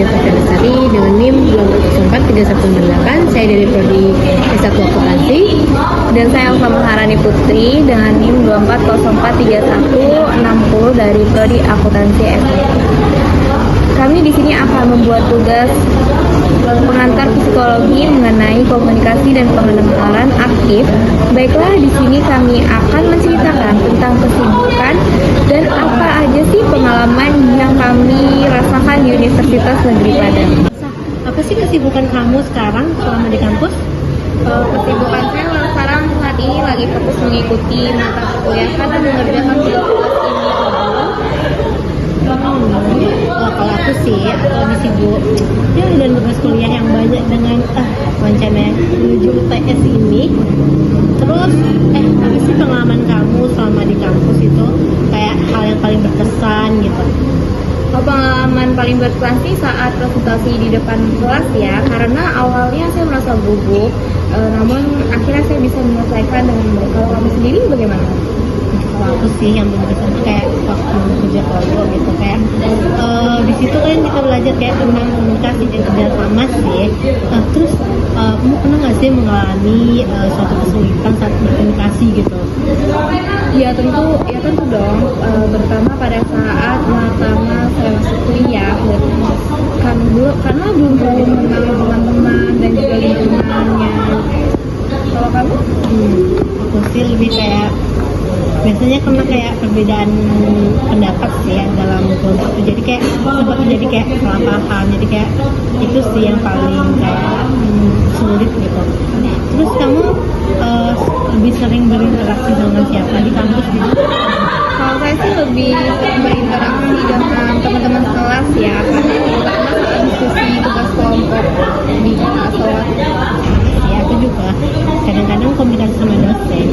Putri Lestari dengan NIM 2404318. Saya dari Prodi S1 Akuntansi. Dan saya Elsa Maharani Putri dengan NIM 2404316 dari Prodi Akuntansi S1. Kami di sini akan membuat tugas pengantar psikologi mengenai komunikasi dan pengenalan aktif. Baiklah, di sini kami akan menceritakan tentang kesibukan dan apa aja sih pengalaman yang kami rasakan di Universitas Negeri Padang. Apa sih kesibukan kamu sekarang selama di kampus? Kesibukan saya sekarang saat ini lagi fokus mengikuti mata perkuliahan dan mengerjakan tugas ini. Kalau aku sih lebih sibuk ya dan tugas kuliah yang banyak dengan rencana menuju UTS ini. Terus apa sih pengalaman kamu selama di kampus itu, kayak hal yang paling berkesan gitu? Pengalaman paling berkesan sih saat presentasi di depan kelas ya, karena awalnya saya merasa gugup, namun akhirnya saya bisa menyelesaikan dengan baik. Kalau kamu sendiri bagaimana? Kalau aku sih yang berkesan kayak waktu kerja kelompok gitu, kayak di situ kan kita belajar kayak tentang komunikasi dan kerjasama sih. Terus kamu pernah nggak sih mengalami suatu kesulitan saat berkomunikasi gitu? Ya tentu dong. Pertama pada saat pertama saya masuk kuliah, karena belum terlalu mengenal teman-teman dan juga lingkungannya. Kalau kamu? Aku sih lebih kayak biasanya karena kayak perbedaan pendapat sih ya dalam kelompok itu, jadi kayak sempat terjadi kayak salah paham, jadi kayak itu sih yang paling kayak sulit gitu. Terus kamu lebih sering berinteraksi dengan siapa di kampus gitu? Kalau saya sih lebih sering berinteraksi dengan teman-teman kelas ya, karena terutama saat diskusi tugas kelompok di kelas. Ya aku juga kadang-kadang komunikasi sama dosen,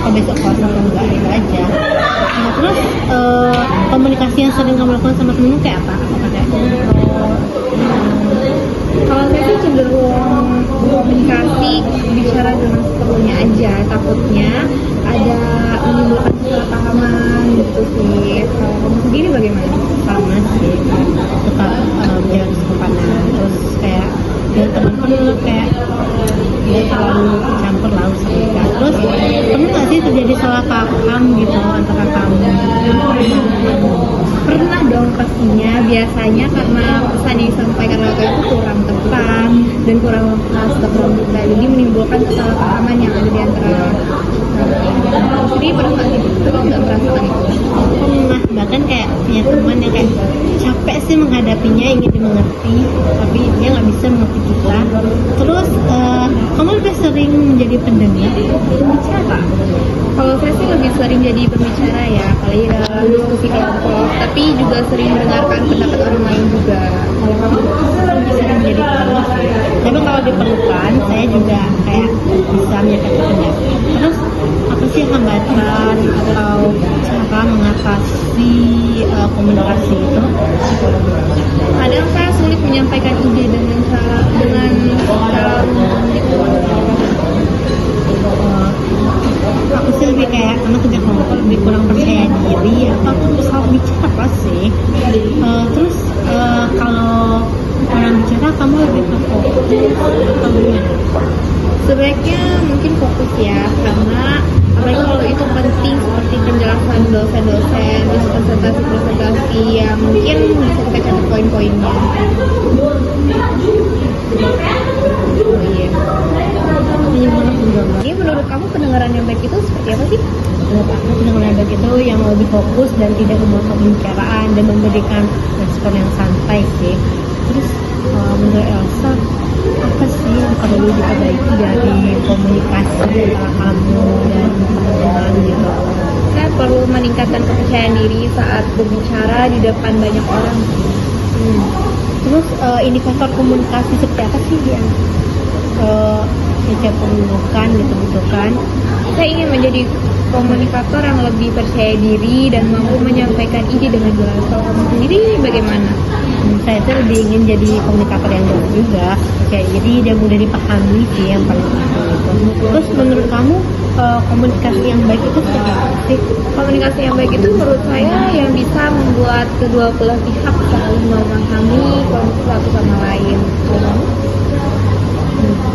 apa besok kelas atau enggak gitu aja. Nah, terus komunikasi yang sering kamu lakukan sama temenmu kayak apa? Kalau saya sih cenderung komunikasi bicara dengan seperlunya aja, takutnya ada menimbulkan kesalahpahaman gitu sih. Kalau kamu sendiri bagaimana? Sama sih, suka menjaga kesopanan, terus kayak dengan teman-teman kayak dia terlalu campur laut sama kita. Terus pernah nggak sih terjadi salah paham gitu antara kamu? Pernah dong pastinya, biasanya karena pesan yang disampaikan oleh itu kurang tepat dan kurang pas kurang detail, jadi menimbulkan kesalahpahaman yang ada di antara sendiri. Pernah nggak sih? Kalau nggak merasakan itu? Pernah, bahkan kayak punya teman yang kayak capek sih menghadapinya, ingin dimengerti tapi dia nggak bisa mengerti kita. Terus kamu lebih sering menjadi pendengar atau pembicara? Kalau saya sih lebih sering jadi pembicara ya, apalagi dalam diskusi kelompok, tapi juga sering mendengarkan pendapat orang lain juga. Kalau kamu? Lebih sering menjadi pendengar sih. Tapi kalau diperlukan saya juga kayak bisa menyampaikan pendapat. Terus apa sih hambatan atau cara mengatasi komunikasi itu? Kadang saya sulit menyampaikan ide dengan cara umum gitu. Aku sih lebih kayak karena kerja kelompok lebih kurang percaya diri atau salah bicara sih. Terus kalau orang bicara kamu lebih ke fokus atau gimana? Sebaiknya mungkin fokus ya, karena apalagi kalau itu penting seperti penjelasan dosen-dosen, terus presentasi yang mungkin bisa kita catat poin-poinnya. Oh iya. Ini menurut kamu pendengaran yang baik itu seperti apa sih? Menurut aku pendengaran yang baik itu yang lebih fokus dan tidak memotong pembicaraan dan memberikan respon yang santai sih. Terus menurut Elsa, apa sih yang perlu diperbaiki dari komunikasi antara kamu dan teman-teman gitu? Saya perlu meningkatkan kepercayaan diri saat berbicara di depan banyak orang. Terus indikator komunikasi seperti apa sih yang saya perlukan gitu butuhkan? Saya ingin menjadi komunikator yang lebih percaya diri dan mampu menyampaikan ide dengan jelas. Kalau kamu sendiri bagaimana? Saya tuh lebih ingin jadi komunikator yang baik juga, kayak jadi dia mudah dipahami sih yang paling penting itu. Terus menurut kamu komunikasi yang baik itu seperti apa sih? Komunikasi yang baik itu menurut saya yang bisa membuat kedua belah pihak saling memahami kondisi satu sama lain.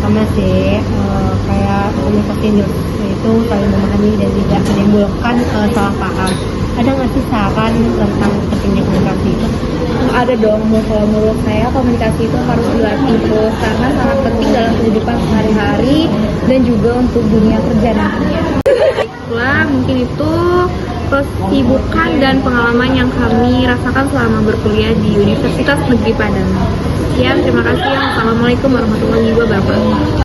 Sama sih kayak komunikasi itu saling memahami dan tidak menimbulkan salah paham. Ada nggak sih saran tentang pentingnya komunikasi itu? Ada dong, kalau menurut saya komunikasi itu harus dilatih terus karena sangat penting dalam kehidupan sehari-hari dan juga untuk dunia kerja nantinya. Baiklah, mungkin itu kesibukan dan pengalaman yang kami rasakan selama berkuliah di Universitas Negeri Padang. Sekian, terima kasih. Assalamualaikum warahmatullahi wabarakatuh.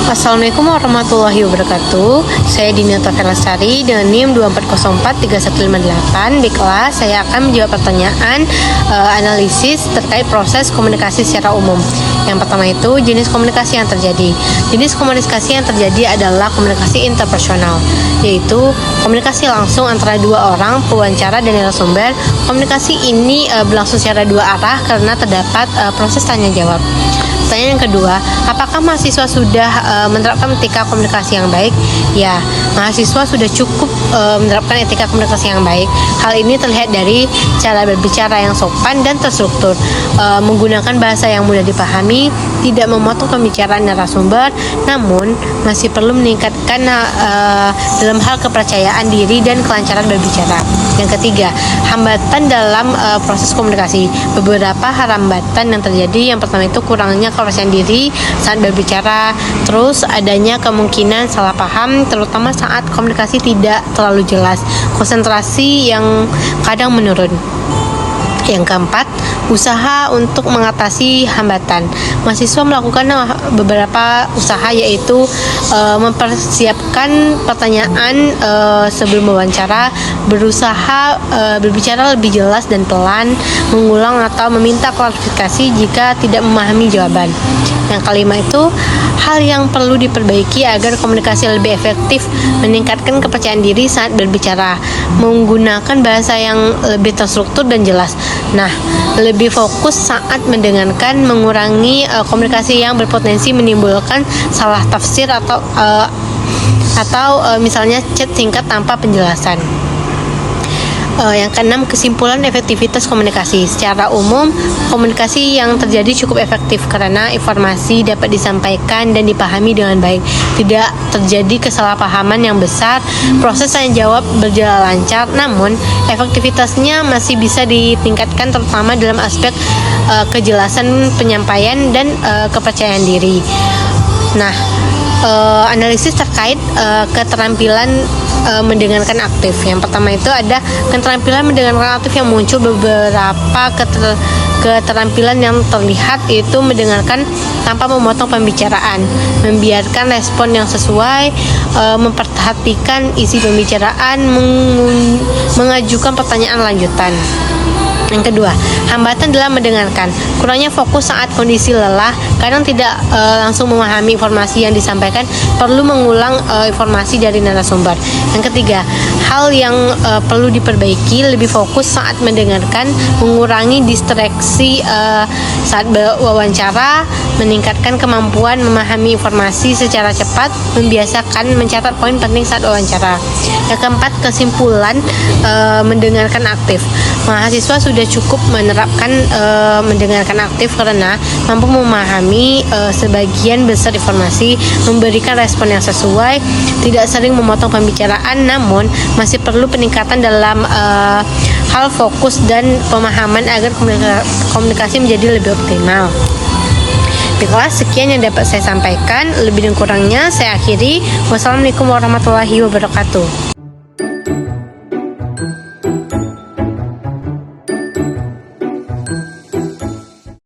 Assalamualaikum warahmatullahi wabarakatuh. Saya Dina Taufik-Lestari dengan NIM 24043158. Baiklah, saya akan menjawab pertanyaan analisis terkait proses komunikasi secara umum. Yang pertama itu jenis komunikasi yang terjadi. Jenis komunikasi yang terjadi adalah komunikasi interpersonal, yaitu komunikasi langsung antara dua orang, pewawancara dan narasumber. Komunikasi ini berlangsung secara dua arah karena terdapat proses tanya jawab. Pertanyaan yang kedua, apakah mahasiswa sudah menerapkan etika komunikasi yang baik? Ya, mahasiswa sudah cukup menerapkan etika komunikasi yang baik. Hal ini terlihat dari cara berbicara yang sopan dan terstruktur, menggunakan bahasa yang mudah dipahami, tidak memotong pembicaraan narasumber, namun masih perlu meningkatkan dalam hal kepercayaan diri dan kelancaran berbicara. Yang ketiga, hambatan dalam proses komunikasi. Beberapa hambatan yang terjadi, yang pertama itu kurangnya kepercayaan diri saat berbicara, terus adanya kemungkinan salah paham, terutama saat komunikasi tidak terlalu jelas, konsentrasi yang kadang menurun. Yang keempat, usaha untuk mengatasi hambatan. Mahasiswa melakukan beberapa usaha, yaitu mempersiapkan pertanyaan sebelum wawancara, berusaha berbicara lebih jelas dan pelan, mengulang atau meminta klarifikasi jika tidak memahami jawaban. Yang kelima itu hal yang perlu diperbaiki agar komunikasi lebih efektif, meningkatkan kepercayaan diri saat berbicara, menggunakan bahasa yang lebih terstruktur dan jelas. Nah, lebih fokus saat mendengarkan, mengurangi komunikasi yang berpotensi menimbulkan salah tafsir atau misalnya chat singkat tanpa penjelasan. Yang keenam, kesimpulan efektivitas komunikasi. Secara umum, komunikasi yang terjadi cukup efektif karena informasi dapat disampaikan dan dipahami dengan baik. Tidak terjadi kesalahpahaman yang besar, proses tanya jawab berjalan lancar, namun efektivitasnya masih bisa ditingkatkan terutama dalam aspek kejelasan penyampaian dan kepercayaan diri. Nah, analisis terkait keterampilan mendengarkan aktif. Yang pertama itu ada keterampilan mendengarkan aktif yang muncul beberapa keterampilan yang terlihat, yaitu mendengarkan tanpa memotong pembicaraan, membiarkan respon yang sesuai, memperhatikan isi pembicaraan, mengajukan pertanyaan lanjutan. Yang kedua, hambatan dalam mendengarkan. Kurangnya fokus saat kondisi lelah, kadang tidak langsung memahami informasi yang disampaikan, perlu mengulang informasi dari narasumber. Yang ketiga, hal yang perlu diperbaiki, lebih fokus saat mendengarkan, mengurangi distraksi saat wawancara, meningkatkan kemampuan memahami informasi secara cepat, membiasakan mencatat poin penting saat wawancara. Yang keempat, kesimpulan mendengarkan aktif. Mahasiswa sudah cukup menerapkan mendengarkan aktif karena mampu memahami sebagian besar informasi, memberikan respon yang sesuai, tidak sering memotong pembicaraan, namun masih perlu peningkatan dalam hal fokus dan pemahaman agar komunikasi menjadi lebih optimal. Baiklah, sekian yang dapat saya sampaikan. Lebih dan kurangnya saya akhiri. Wassalamualaikum warahmatullahi wabarakatuh.